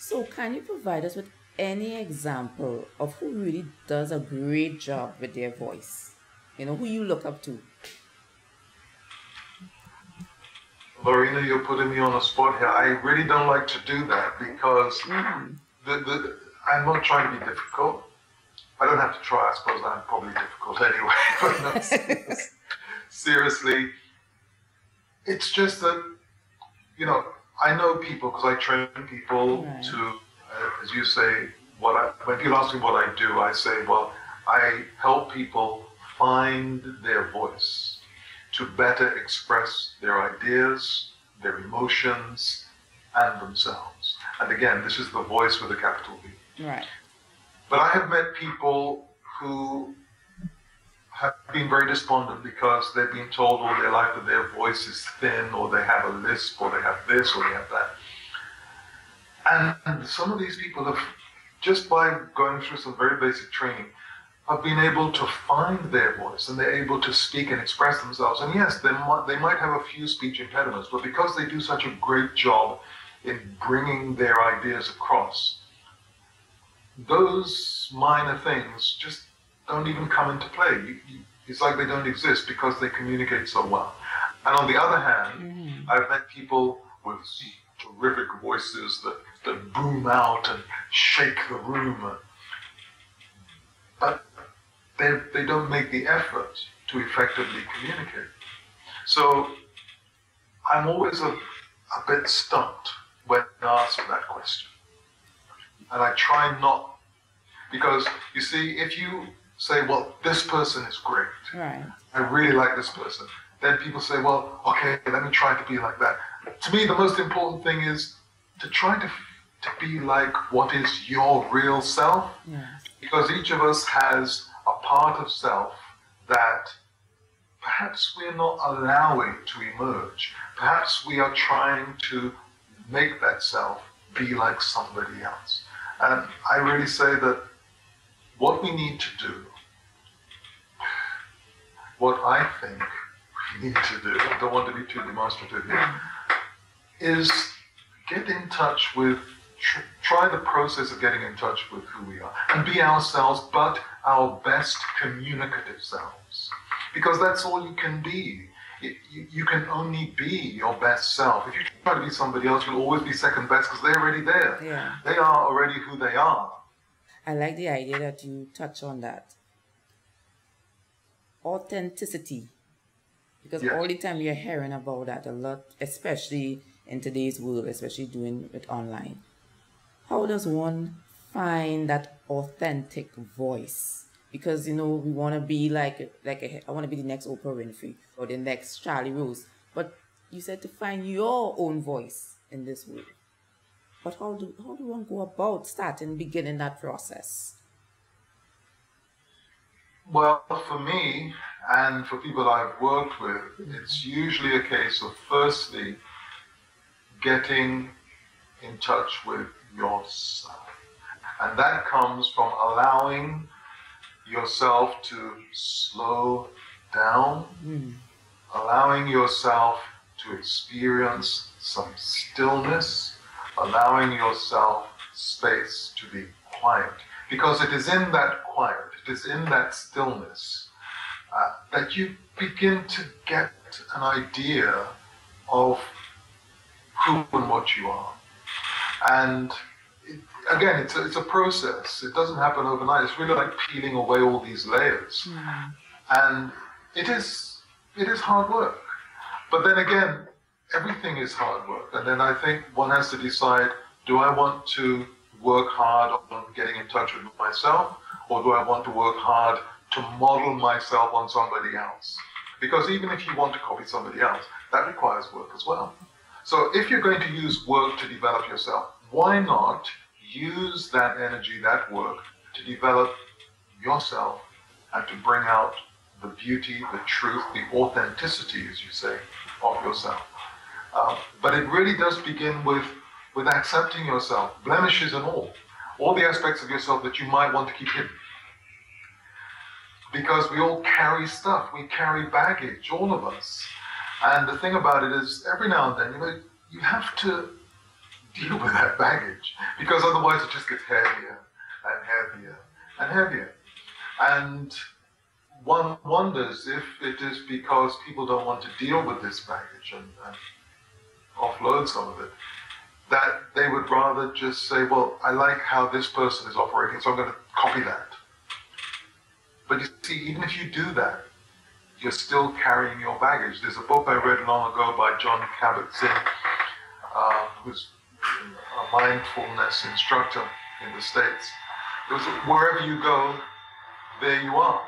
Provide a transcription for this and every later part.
So, can you provide us with any example of who really does a great job with their voice? You know, who you look up to? Lorena, you're putting me on a spot here. I really don't like to do that because I'm not trying to be difficult. I don't have to try. I suppose I'm probably difficult anyway. But no, seriously, it's just that, you know, I know people because I train people to, as you say, when people ask me what I do, I say, well, I help people find their voice to better express their ideas, their emotions, and themselves. And again, this is the voice with a capital V. Right. But I have met people who have been very despondent because they've been told all their life that their voice is thin, or they have a lisp, or they have this, or they have that. And some of these people have, just by going through some very basic training, have been able to find their voice, and they're able to speak and express themselves. And yes, they might have a few speech impediments, but because they do such a great job in bringing their ideas across, those minor things just don't even come into play. It's like they don't exist because they communicate so well. And on the other hand, I've met people with terrific voices that boom out and shake the room, but they don't make the effort to effectively communicate. So I'm always a bit stumped when asked that question. And I try not, because you see, if you say, well, this person is great, right, I really like this person, then people say, well, okay, let me try to be like that. To me, the most important thing is to try to be like what is your real self, because each of us has a part of self that perhaps we're not allowing to emerge. Perhaps we are trying to make that self be like somebody else. And I really say that what we need to do, what I think we need to do, I don't want to be too demonstrative here, is get in touch with, try the process of getting in touch with who we are and be ourselves, but our best communicative selves. Because that's all you can be. You can only be your best self. If you try to be somebody else, you'll always be second best because they're already there. Yeah. They are already who they are. I like the idea that you touch on that. Authenticity. Because all the time you're hearing about that a lot, especially in today's world, especially doing it online. How does one find that authentic voice? Because, you know, we want to be I want to be the next Oprah Winfrey or the next Charlie Rose. But you said to find your own voice in this world. But how do one go about beginning that process? Well, for me and for people I've worked with, it's usually a case of firstly getting in touch with yourself. And that comes from allowing yourself to slow down, allowing yourself to experience some stillness, allowing yourself space to be quiet. Because it is in that quiet, it is in that stillness that you begin to get an idea of who and what you are. And again, it's a process. It doesn't happen overnight. It's really like peeling away all these layers. And it is hard work. But then again, everything is hard work. And then I think one has to decide, do I want to work hard on getting in touch with myself, or do I want to work hard to model myself on somebody else? Because even if you want to copy somebody else, that requires work as well. So if you're going to use work to develop yourself, why not use that energy, that work, to develop yourself and to bring out the beauty, the truth, the authenticity, as you say, of yourself. But it really does begin with accepting yourself, blemishes and all the aspects of yourself that you might want to keep hidden. Because we all carry stuff, we carry baggage, all of us. And the thing about it is, every now and then, you have to deal with that baggage, because otherwise it just gets heavier and heavier and heavier. And one wonders if it is because people don't want to deal with this baggage and offload some of it, that they would rather just say, well, I like how this person is operating, so I'm going to copy that. But you see, even if you do that, you're still carrying your baggage. There's a book I read long ago by John Kabat-Zinn, who's a mindfulness instructor in the States. It was, wherever you go, there you are.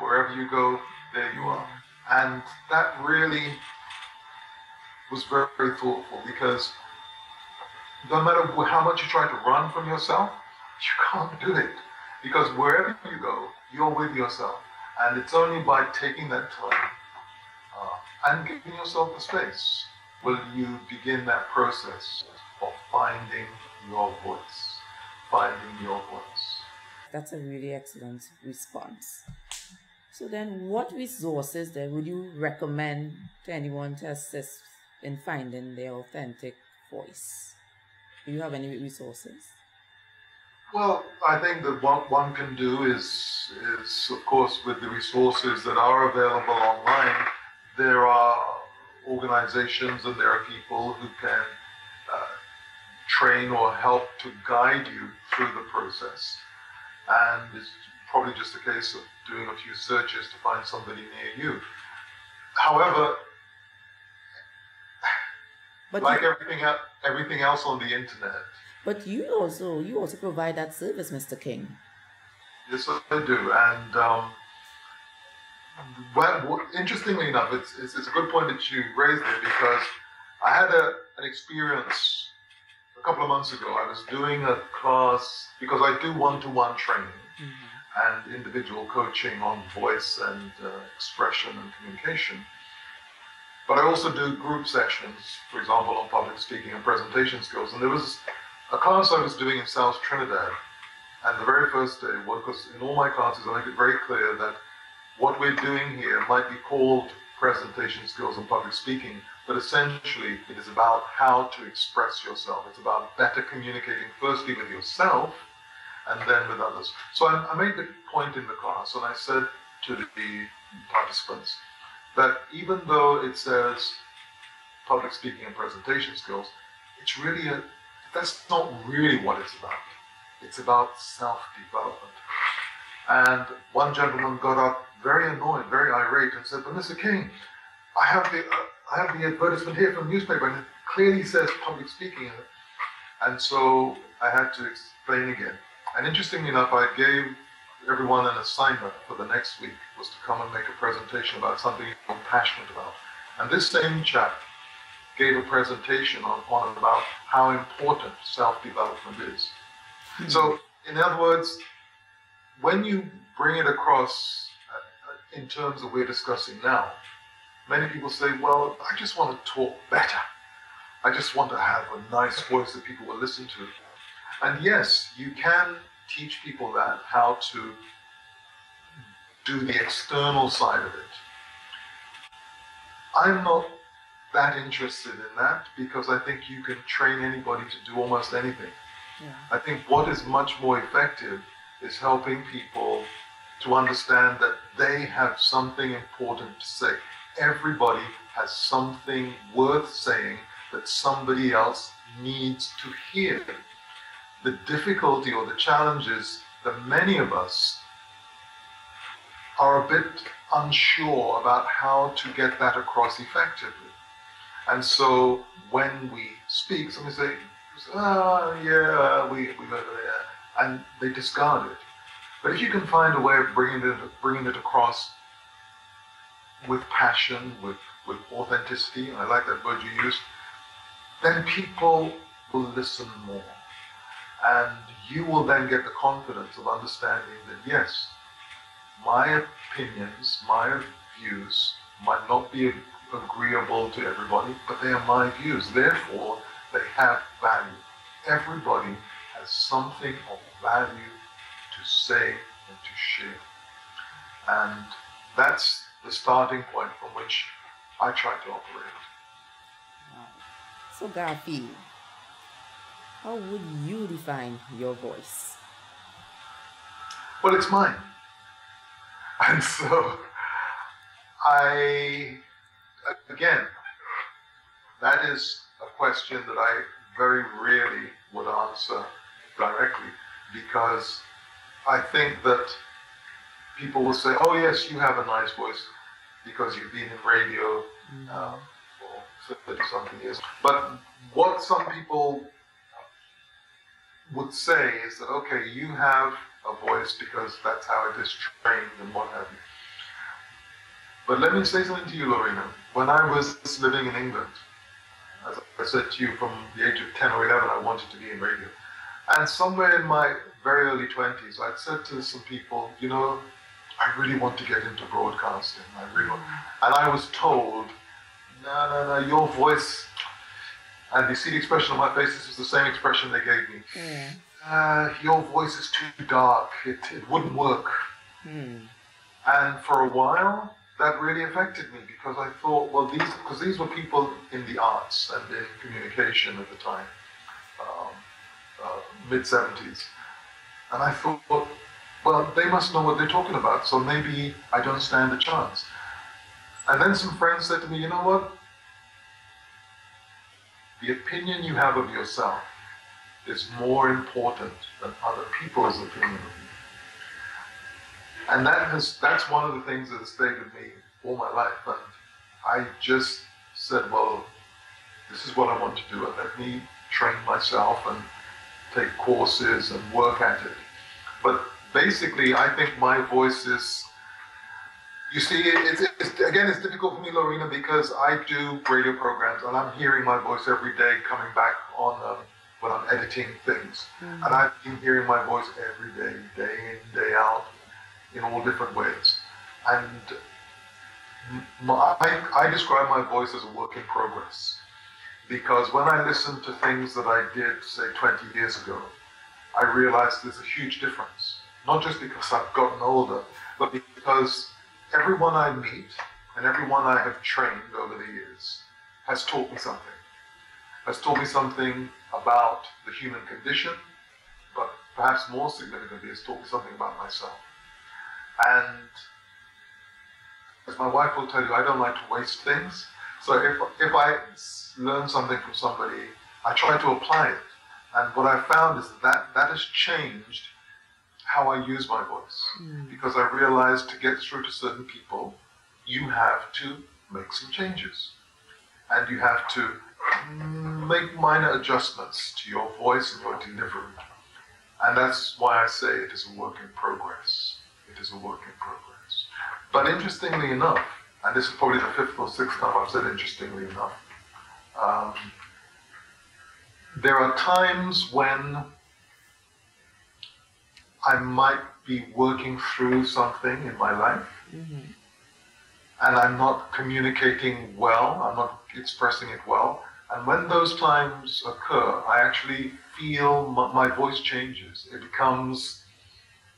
Wherever you go, there you are. And that really was very, very thoughtful, because no matter how much you try to run from yourself, you can't do it. Because wherever you go, you're with yourself. And it's only by taking that time and giving yourself the space will you begin that process of finding your voice. Finding your voice. That's a really excellent response. So then, what resources then would you recommend to anyone to assist in finding their authentic voice? Do you have any resources? Well, I think that what one can do is of course, with the resources that are available online, there are organizations and there are people who can train or help to guide you through the process. And it's probably just a case of doing a few searches to find somebody near you. However, but like everything else on the internet. But you also provide that service, Mr. King. Yes, I do. And well, interestingly enough, it's a good point that you raised there, because I had an experience a couple of months ago. I was doing a class, because I do one-to-one training and individual coaching on voice and expression and communication. But I also do group sessions, for example, on public speaking and presentation skills. And there was a class I was doing in South Trinidad. And the very first day, because in all my classes I make it very clear that what we're doing here might be called presentation skills and public speaking, but essentially it is about how to express yourself. It's about better communicating firstly with yourself and then with others. So I made the point in the class, and I said to the participants that even though it says public speaking and presentation skills, it's really that's not really what it's about. It's about self-development. And one gentleman got up very annoyed, very irate, and said, "But Mr. King, I have the advertisement here from the newspaper, and it clearly says public speaking." And so I had to explain again. And interestingly enough, I gave everyone an assignment for the next week, was to come and make a presentation about something you're passionate about. And this same chap gave a presentation on about how important self-development is. So, in other words, when you bring it across in terms of we're discussing now, many people say, well, I just want to talk better. I just want to have a nice voice that people will listen to. And yes, you can teach people that, how to do the external side of it. I'm not that interested in that, because I think you can train anybody to do almost anything. Yeah. I think what is much more effective is helping people to understand that they have something important to say. Everybody has something worth saying that somebody else needs to hear. The difficulty or the challenge is that many of us are a bit unsure about how to get that across effectively. And so when we speak, somebody say, and they discard it. But if you can find a way of bringing it across with passion, with authenticity, and I like that word you used, then people will listen more. And you will then get the confidence of understanding that, yes, my opinions, my views might not be agreeable to everybody, but they are my views. Therefore, they have value. Everybody has something of value to say and to share. And that's the starting point from which I try to operate. So Garfield, how would you define your voice? Well, it's mine. And so again, that is a question that I very rarely would answer directly, because I think that people will say, oh yes, you have a nice voice because you've been in radio for 30-something years. But what some people would say is that, okay, you have a voice because that's how it is trained and what have you. But let me say something to you, Lorena. When I was living in England, as I said to you, from the age of 10 or 11, I wanted to be in radio. And somewhere in my very early 20s, I'd said to some people, you know, I really want to get into broadcasting. And I was told, no, your voice, and you see the expression on my face, this is the same expression they gave me. Yeah. Your voice is too dark, it wouldn't work. And for a while, that really affected me, because I thought, well, these were people in the arts and in communication at the time, mid-70s. And I thought, well, they must know what they're talking about, so maybe I don't stand a chance. And then some friends said to me, you know what? The opinion you have of yourself is more important than other people's opinion of you. And that's one of the things that has stayed with me all my life. And I just said, well, this is what I want to do, and let me train myself and take courses and work at it. But basically, I think my voice is, you see, it's difficult for me, Lorena, because I do radio programs and I'm hearing my voice every day coming back on when I'm editing things. And I've been hearing my voice every day, day in, day out, in all different ways. And I describe my voice as a work in progress, because when I listen to things that I did, say, 20 years ago, I realized there's a huge difference. Not just because I've gotten older, but because everyone I meet and everyone I have trained over the years has taught me something. Has taught me something about the human condition, but perhaps more significantly, has taught me something about myself. And as my wife will tell you, I don't like to waste things. So if I learn something from somebody, I try to apply it. And what I found is that has changed how I use my voice. Because I realized to get through to certain people, you have to make some changes. And you have to make minor adjustments to your voice and your delivery. And that's why I say it is a work in progress. It is a work in progress. But interestingly enough, and this is probably the 5th or 6th time I've said interestingly enough, there are times when I might be working through something in my life, and I'm not communicating well, I'm not expressing it well. And when those times occur, I actually feel my voice changes. It becomes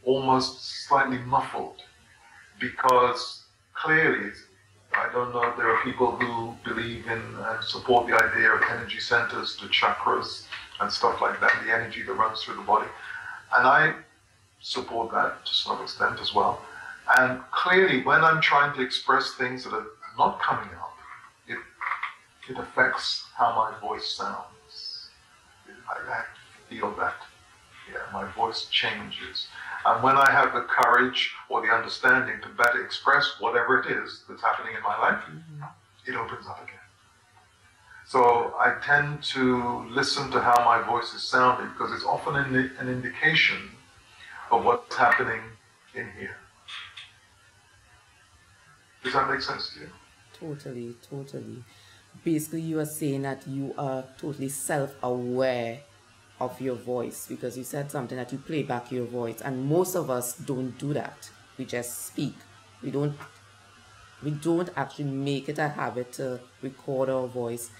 almost slightly muffled, because clearly, I don't know, there are people who believe in and support the idea of energy centers, the chakras and stuff like that, the energy that runs through the body. And I support that to some extent as well. And clearly, when I'm trying to express things that are not coming out, it affects how my voice sounds. I feel that, my voice changes. And when I have the courage or the understanding to better express whatever it is that's happening in my life, it opens up again. So I tend to listen to how my voice is sounding, because it's often an indication of what's happening in here. Does that make sense to you? Totally, totally. Basically, you are saying that you are totally self-aware of your voice, because you said something that you play back your voice, and most of us don't do that. We just speak. We don't actually make it a habit to record our voice,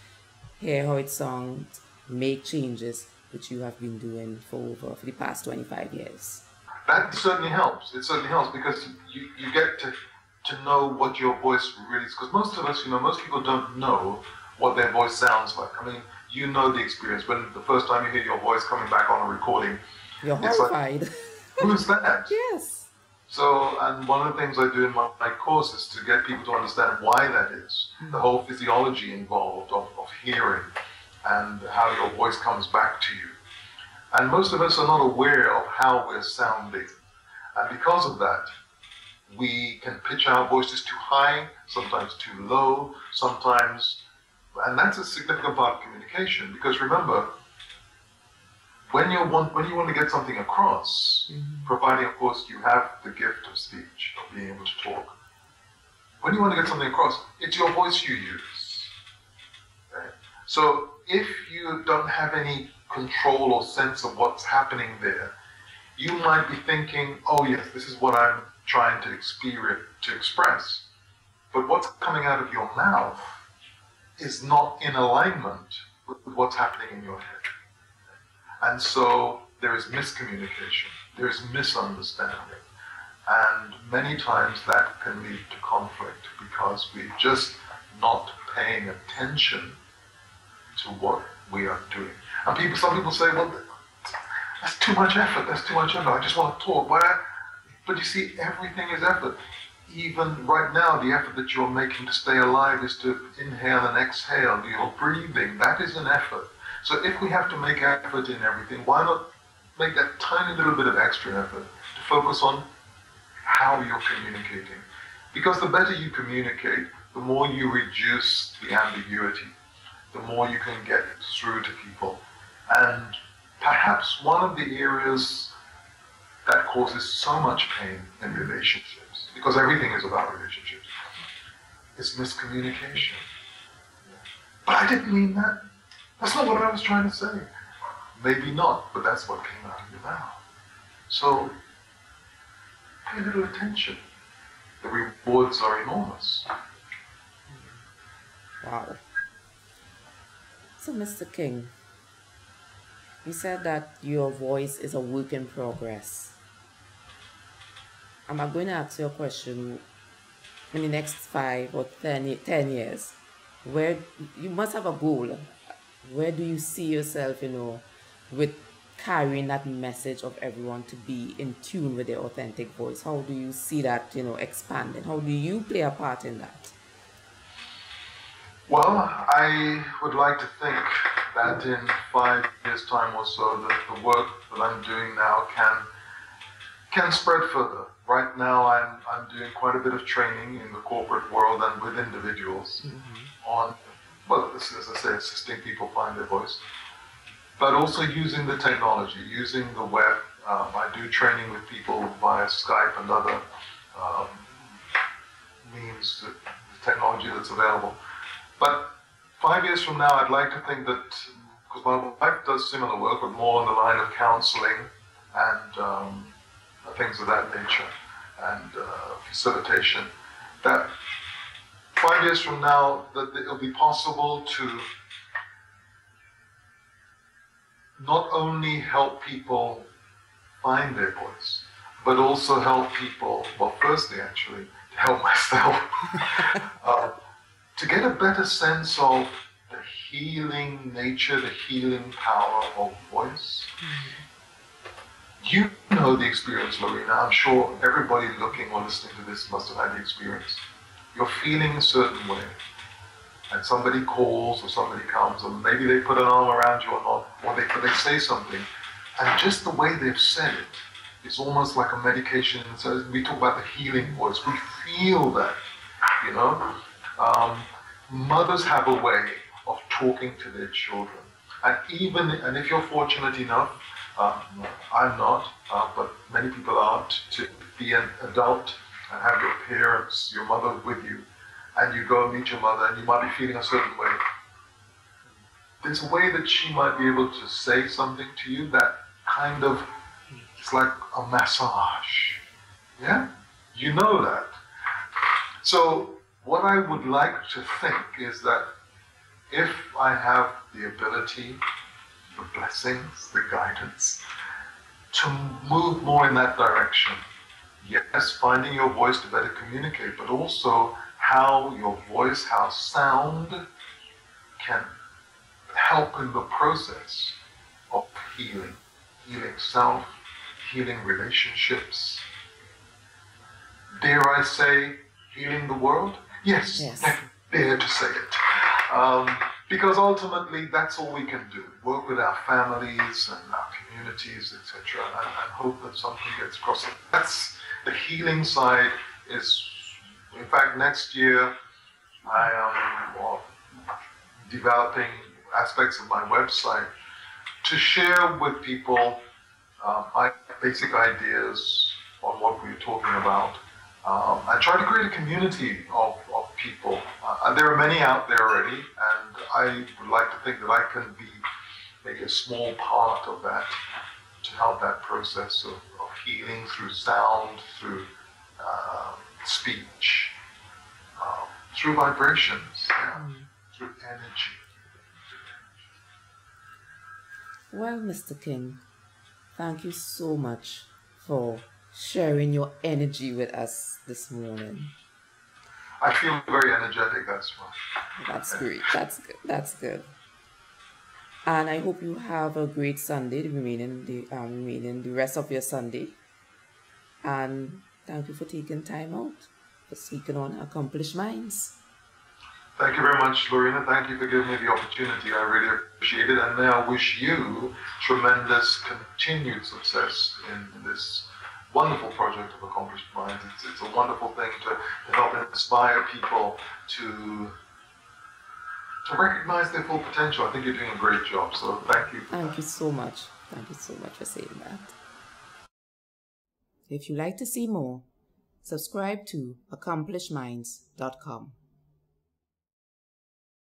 hear how it sounds, make changes, which you have been doing for the past 25 years. That certainly helps. It certainly helps, because you get to know what your voice really is. Because most of us, most people don't know what their voice sounds like. I mean, you know the experience. When the first time you hear your voice coming back on a recording, You're it's horrified. like, who's that? Yes. So, and one of the things I do in my course is to get people to understand why that is, the whole physiology involved of hearing and how your voice comes back to you. And most of us are not aware of how we're sounding. And because of that, we can pitch our voices too high, sometimes too low, sometimes, and that's a significant part of communication, because remember, when you want to get something across, providing of course you have the gift of speech, of being able to talk, when you want to get something across, it's your voice you use. Okay? So if you don't have any control or sense of what's happening there, you might be thinking, oh yes, this is what I'm trying to express. But what's coming out of your mouth is not in alignment with what's happening in your head. And so there is miscommunication, there is misunderstanding. And many times that can lead to conflict because we're just not paying attention to what we are doing. And some people say, well, that's too much effort, I just want to talk. But you see, everything is effort. Even right now, the effort that you're making to stay alive is to inhale and exhale. You're breathing, that is an effort. So if we have to make effort in everything, why not make that tiny little bit of extra effort to focus on how you're communicating? Because the better you communicate, the more you reduce the ambiguity, the more you can get through to people. And perhaps one of the areas that causes so much pain in relationships, because everything is about relationships, is miscommunication. But I didn't mean that. That's not what I was trying to say. Maybe not, but that's what came out of your mouth. So pay a little attention. The rewards are enormous. Wow. So, Mr. King, you said that your voice is a work in progress. I'm going to ask you a question. In the next 5 or 10 years, where you must have a goal. Where do you see yourself, with carrying that message of everyone to be in tune with their authentic voice? How do you see that, expanding? How do you play a part in that? Well, I would like to think that in 5 years' time or so, that the work that I'm doing now can spread further. Right now, I'm doing quite a bit of training in the corporate world and with individuals on, well, as I say, assisting people find their voice, but also using the technology, using the web. I do training with people via Skype and other means, the technology that's available. But 5 years from now, I'd like to think that, because my wife does similar work, but more on the line of counseling and things of that nature, and facilitation, that 5 years from now, that it'll be possible to not only help people find their voice, but also help people, well, firstly, actually, to help myself, to get a better sense of the healing nature, the healing power of voice. You know the experience, Lorena. I'm sure everybody looking or listening to this must have had the experience. You're feeling a certain way, and somebody calls or somebody comes, or maybe they put an arm around you or not, or they say something, and just the way they've said it, it's almost like a medication. And so we talk about the healing voice. We feel that, Mothers have a way of talking to their children, and if you're fortunate enough, I'm not, but many people aren't, to be an adult and have your parents, your mother with you, and you go and meet your mother, and you might be feeling a certain way. There's a way that she might be able to say something to you that kind of, it's like a massage. Yeah? You know that. So what I would like to think is that if I have the ability, the blessings, the guidance, to move more in that direction, yes, finding your voice to better communicate, but also how your voice, how sound can help in the process of healing self, healing relationships, dare I say, healing the world? Yes. I can dare to say it. Because ultimately, that's all we can do. Work with our families and our communities, etc., and hope that something gets across. That's the healing side. In fact, next year, I am developing aspects of my website to share with people my basic ideas on what we're talking about. I try to create a community of people. There are many out there already, and I would like to think that I can be maybe a small part of that to help that process of healing through sound, through speech, through vibrations, through energy. Well, Mr. King, thank you so much for sharing your energy with us this morning. I feel very energetic, that's why. That's great. That's good. That's good. And I hope you have a great Sunday, the rest of your Sunday. And thank you for taking time out for speaking on Accomplished Minds. Thank you very much, Lorena. Thank you for giving me the opportunity. I really appreciate it. And may I wish you tremendous continued success in this wonderful project of Accomplished Minds. It's a wonderful thing to help inspire people to recognize their full potential. I think you're doing a great job. So thank you. Thank you so much. Thank you so much for saying that. If you'd like to see more, subscribe to accomplishedminds.com.